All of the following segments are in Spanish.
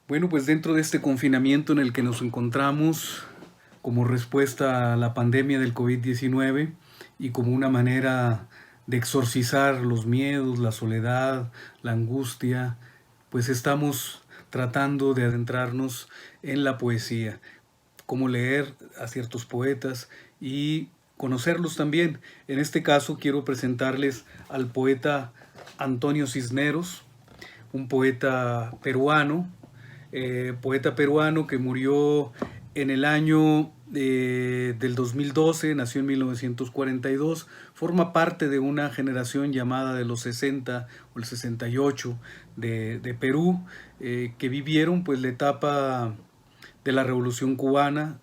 Bueno, pues dentro de este confinamiento en el que nos encontramos como respuesta a la pandemia del COVID-19 y como una manera de exorcizar los miedos, la soledad, la angustia, pues estamos tratando de adentrarnos en la poesía, cómo leer a ciertos poetas y conocerlos también. En este caso quiero presentarles al poeta Antonio Cisneros, un poeta peruano que murió en el año del 2012, nació en 1942, forma parte de una generación llamada de los 60 o el 68 de Perú, que vivieron pues la etapa de la Revolución Cubana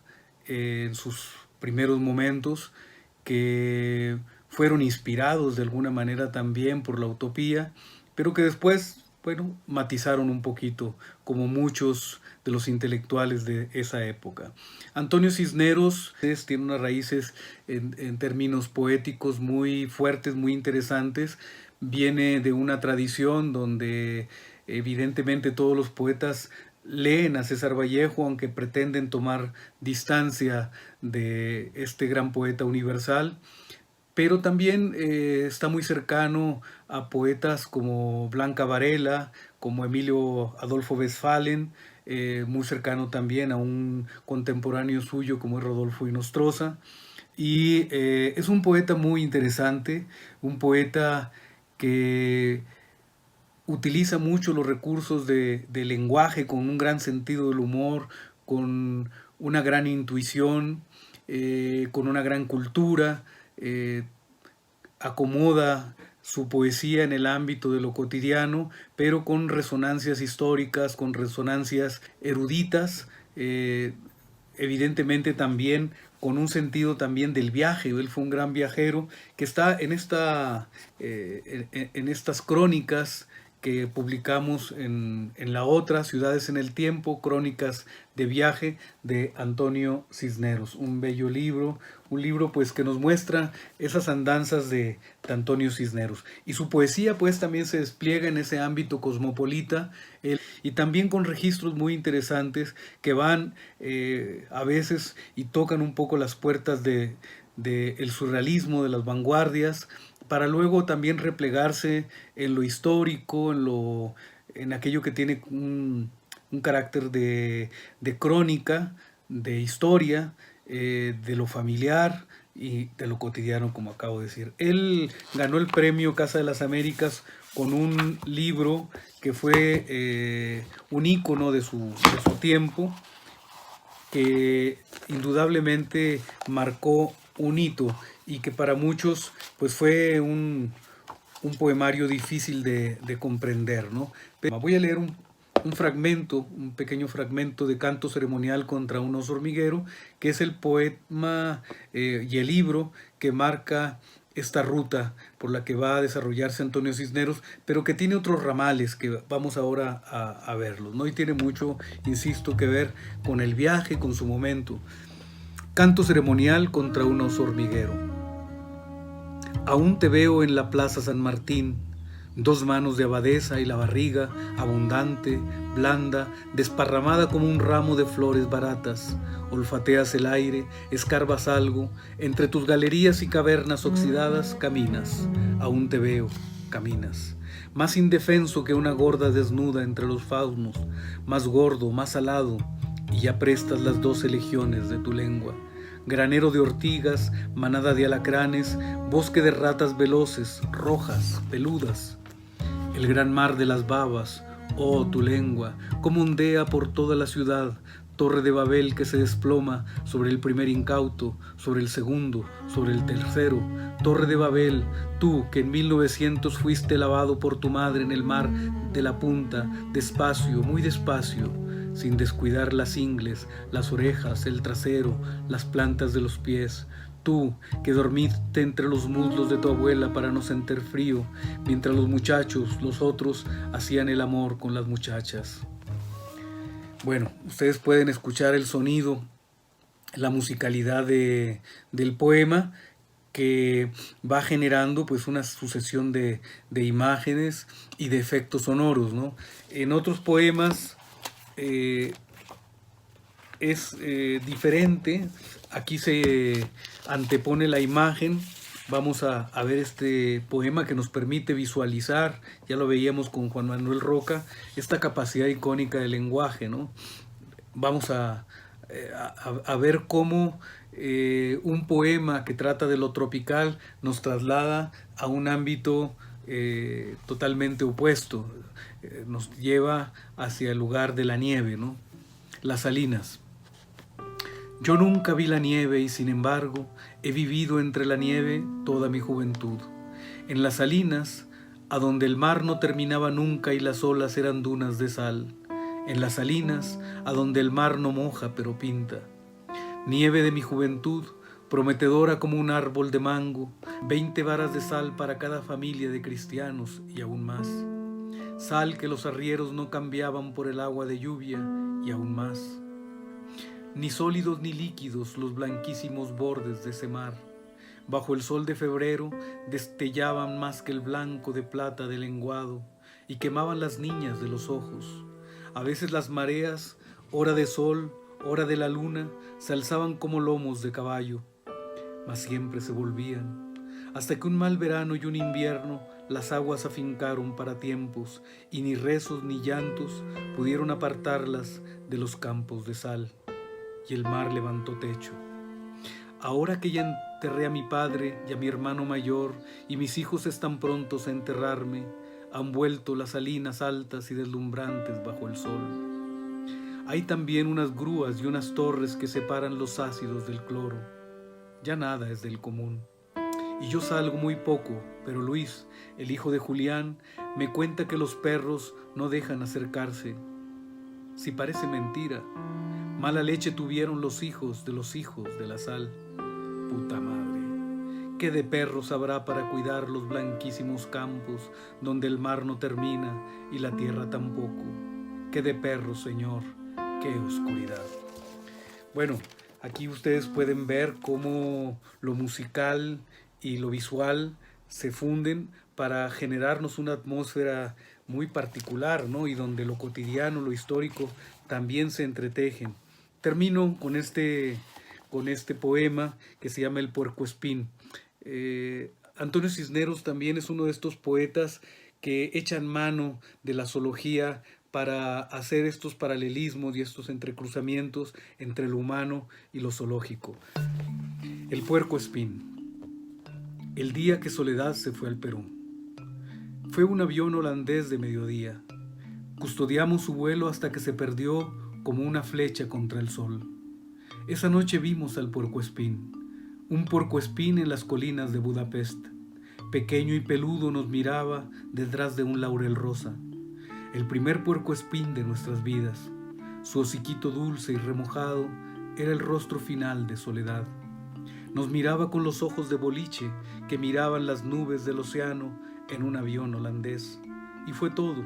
en sus primeros momentos, que fueron inspirados de alguna manera también por la utopía, pero que después, bueno, matizaron un poquito, como muchos de los intelectuales de esa época. Antonio Cisneros tiene unas raíces en términos poéticos muy fuertes, muy interesantes. Viene de una tradición donde evidentemente todos los poetas leen a César Vallejo, aunque pretenden tomar distancia de este gran poeta universal, pero también está muy cercano a poetas como Blanca Varela, como Emilio Adolfo Westphalen, muy cercano también a un contemporáneo suyo como es Rodolfo Inostroza. Y es un poeta muy interesante, un poeta que utiliza mucho los recursos de lenguaje con un gran sentido del humor, con una gran intuición, con una gran cultura, acomoda su poesía en el ámbito de lo cotidiano, pero con resonancias históricas, con resonancias eruditas, evidentemente también con un sentido también del viaje. Él fue un gran viajero que está en estas crónicas que publicamos en la otra, Ciudades en el Tiempo, Crónicas de Viaje de Antonio Cisneros. Un bello libro, un libro pues que nos muestra esas andanzas de Antonio Cisneros. Y su poesía pues también se despliega en ese ámbito cosmopolita, y también con registros muy interesantes que van a veces y tocan un poco las puertas de el surrealismo, de las vanguardias, para luego también replegarse en lo histórico, en aquello que tiene un carácter de crónica, de historia, de lo familiar y de lo cotidiano, como acabo de decir. Él ganó el premio Casa de las Américas con un libro que fue un ícono de su tiempo, que indudablemente marcó un hito y que para muchos pues fue un poemario difícil de comprender, ¿no? Pero voy a leer un fragmento, un pequeño fragmento de Canto Ceremonial contra un oso hormiguero, que es el poema y el libro que marca esta ruta por la que va a desarrollarse Antonio Cisneros, pero que tiene otros ramales que vamos ahora a verlos, ¿no? Y tiene mucho, insisto, que ver con el viaje, con su momento. Canto ceremonial contra un oso hormiguero. Aún te veo en la plaza San Martín, dos manos de abadesa y la barriga, abundante, blanda, desparramada como un ramo de flores baratas. Olfateas el aire, escarbas algo, entre tus galerías y cavernas oxidadas caminas. Aún te veo, caminas. Más indefenso que una gorda desnuda entre los faunos, más gordo, más alado, y ya prestas las 12 legiones de tu lengua. Granero de ortigas, manada de alacranes, bosque de ratas veloces, rojas, peludas. El gran mar de las babas, oh tu lengua, como ondea por toda la ciudad, torre de Babel que se desploma sobre el primer incauto, sobre el segundo, sobre el tercero. Torre de Babel, tú que en 1900 fuiste lavado por tu madre en el mar de la punta, despacio, muy despacio, sin descuidar las ingles, las orejas, el trasero, las plantas de los pies. Tú, que dormiste entre los muslos de tu abuela para no sentir frío, mientras los muchachos, los otros, hacían el amor con las muchachas. Bueno, ustedes pueden escuchar el sonido, la musicalidad del poema, que va generando pues una sucesión de imágenes y de efectos sonoros, ¿no? En otros poemas eh, es diferente. Aquí se antepone la imagen. Vamos a ver este poema que nos permite visualizar, ya lo veíamos con Juan Manuel Roca, esta capacidad icónica del lenguaje, ¿no? Vamos a ver cómo un poema que trata de lo tropical nos traslada a un ámbito totalmente opuesto, nos lleva hacia el lugar de la nieve, ¿no? Las salinas. Yo nunca vi la nieve y sin embargo he vivido entre la nieve toda mi juventud. En las salinas, a donde el mar no terminaba nunca y las olas eran dunas de sal. En las salinas, a donde el mar no moja pero pinta. Nieve de mi juventud, prometedora como un árbol de mango, 20 varas de sal para cada familia de cristianos y aún más. Sal que los arrieros no cambiaban por el agua de lluvia y aún más. Ni sólidos ni líquidos los blanquísimos bordes de ese mar. Bajo el sol de febrero destellaban más que el blanco de plata del lenguado y quemaban las niñas de los ojos. A veces las mareas, hora de sol, hora de la luna, se alzaban como lomos de caballo, mas siempre se volvían, hasta que un mal verano y un invierno las aguas afincaron para tiempos y ni rezos ni llantos pudieron apartarlas de los campos de sal. Y el mar levantó techo. Ahora que ya enterré a mi padre y a mi hermano mayor, y mis hijos están prontos a enterrarme, han vuelto las salinas altas y deslumbrantes bajo el sol. Hay también unas grúas y unas torres que separan los ácidos del cloro. Ya nada es del común. Y yo salgo muy poco, pero Luis, el hijo de Julián, me cuenta que los perros no dejan acercarse. Si parece mentira, mala leche tuvieron los hijos de la sal. Puta madre, ¿qué de perros habrá para cuidar los blanquísimos campos donde el mar no termina y la tierra tampoco? ¿Qué de perros, Señor? ¡Qué oscuridad! Bueno, aquí ustedes pueden ver cómo lo musical y lo visual se funden para generarnos una atmósfera muy particular, ¿no? Y donde lo cotidiano, lo histórico, también se entretejen. Termino con este poema que se llama El Puercoespín. Antonio Cisneros también es uno de estos poetas que echan mano de la zoología para hacer estos paralelismos y estos entrecruzamientos entre lo humano y lo zoológico. El Puercoespín. El día que Soledad se fue al Perú. Fue un avión holandés de mediodía. Custodiamos su vuelo hasta que se perdió como una flecha contra el sol. Esa noche vimos al puercoespín, un puercoespín en las colinas de Budapest. Pequeño y peludo nos miraba detrás de un laurel rosa. El primer puercoespín de nuestras vidas. Su hociquito dulce y remojado era el rostro final de Soledad. Nos miraba con los ojos de boliche que miraban las nubes del océano en un avión holandés. Y fue todo.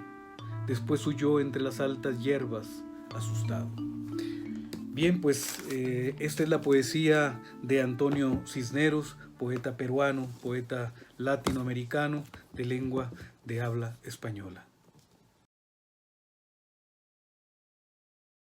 Después huyó entre las altas hierbas, asustado. Bien, pues esta es la poesía de Antonio Cisneros, poeta peruano, poeta latinoamericano de lengua de habla española.